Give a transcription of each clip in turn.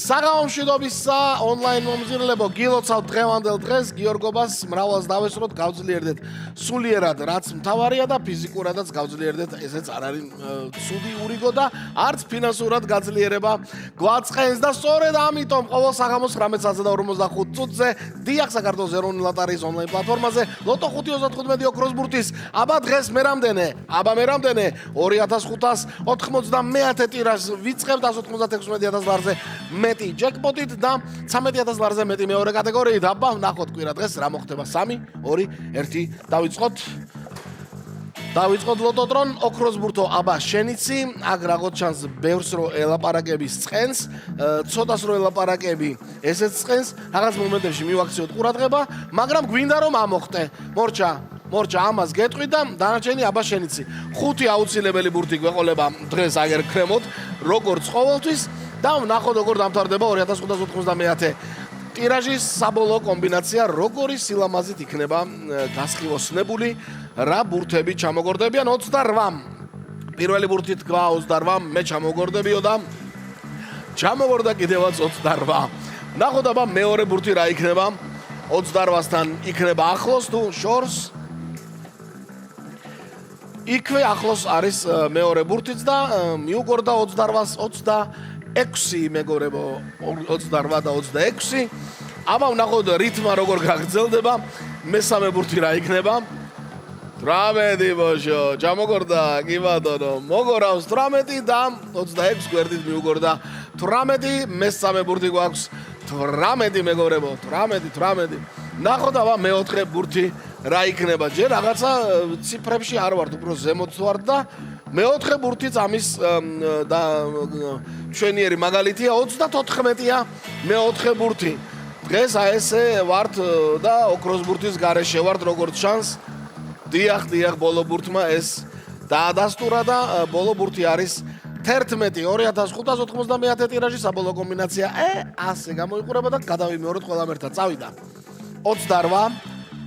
საღამომშვიდობისა ონლაინ მომზირლებო გილოცავთ დღევანდელ დღეს გიორგობას მრავლას დავესწროთ გავძლიერდეთ სულიერად რაც მთავარია და ფიზიკურადაც გავძლიერდეთ ესეც არ არის ცუდი ურიგო და არც ფინანსურად გაძლიერება გვაწყენს და სწორედ ამიტომ ყოველ საღამოს 19:45 წუთზე დიახ საქართველოს ეროვნული ლოტარიის ონლაინ პლატფორმაზე ლოტო 535 ოქროს ბურთის აბა დღეს მე რამდენი 2591 ტირაჟს ვიწყებთ 196000 ლარზე მეტი ჯეკპოტით და 13000 ლარზე მეტი მეორე კატეგორიით. აბა ნახოთ კვირა დღეს რა მოხდება 3 2 1 დავიწყოთ ლოტოტრონ ოქროს ბურთო აბა შენიცი აქ რაღაც ჩანს ბევრს რო ელაპარაკების წყენს ცოტას რო ელაპარაკები ესეც წყენს რაღაც მომენტებში მივაქციოთ ყურადღება მაგრამ გვინდა რომ ამოხტე მორჩა ამას გეტყვი და დანარჩენი აბა შენიცი 5 აუცილებელი ბურთი გვეყოლება დღეს აგერ ქრემოთ როგორც ყოველთვის და ნახოთ როგორ დამთავრდება 2591 ტირაჟის საბოლოო კომბინაცია როგორი სილამაზით იქნება გასხივოსნებული რა ბურთები ჩამოგორდებიან 28 პირველი ბურთი თქვა 28 მე ჩამოგორდებიო და ჩამოგორდა კიდევაც 28 ნახოთ აბა მეორე ბურთი რა იქნება 28-სთან იქნება ახლოს თუ შორს იქვე ახლოს არის მეორე ბურთიც და მიუგორდა 28-ს 26 მეგობრებო 28 და 26 აბა ვნახოთ რითმა როგორ გაგრძელდება მესამე ბურთი რა იქნება 18 ბოშო ჩამოგორდა კი ბატონო მოგორავს 18 და 26 გვერდით მიუგორდა 18 მესამე ბურთი გვაქვს 18 მეგობრებო 18 ნახოთ აბა მეოთხე ბურთი რა იქნება ჯერ რაღაცა ციფრებში არ ვართ უფრო ზემოთ ვართ და მეოთხე ბურთიც ამის და ჩვენიერი მაგალითია 34-ია მეოთხე ბურთი დღეს აი ესე ვართ და ოქროს ბურთის გარეშე ვართ როგორც ჩანს დიახ ბოლო ბურთმა ეს დაადასტურა და ბოლო ბურთი არის 11 2591 ტირაჟის საბოლოო კომბინაცია ასე გამოიყურება და გადავიმეოროთ ყველამ ერთად წავიდა 28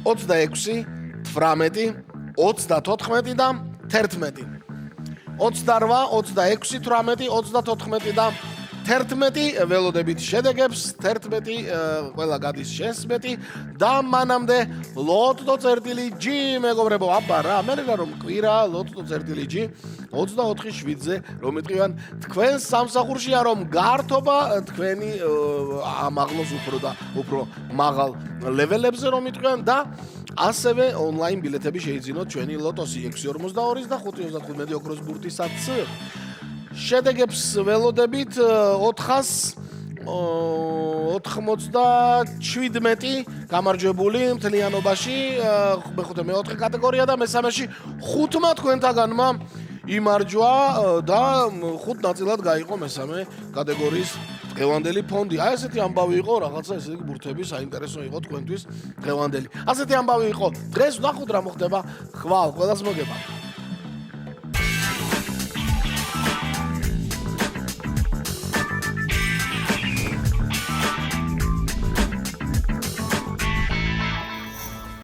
26 18 34 და 11 28 26 18 34 და 11 ველოდებით შედეგებს 11 ყველა გადის შენს მეტი და მანამდე ლოტო წერტილი G მეგობრებო აბა რა მე რომ კვირა ლოტო წერტილი G 24/7-ზე რომ იტყვიან თქვენ სამსახურშია რომ გართობა თქვენი ამაღლოს უფრო მაღალ ლეველებზე რომ იტყვიან და ასევე ონლაინ ბილეთები შეიძინოთ ჩვენი ლოტოსი 642 და 535 ოქროს ბურთისაც შედეგებს ველოდებით 497 გამარჯვებული მთლიანობაში მეხუთე მეოთხე კატეგორია და მესამეში 5-მა თქვენთაგანმა იმარჯვა და 5 ნაწილად გაიყო მესამე კატეგორიის დღევანდელი ფონდი. აი ესეთი ამბავი იყო რაღაცა ესეთი ბურთები საინტერესო იყო თქვენთვის დღევანდელი. ასეთი ამბავი იყო. დღეს ვნახოთ რა მოხდება. ხვალ ყველას მოგება.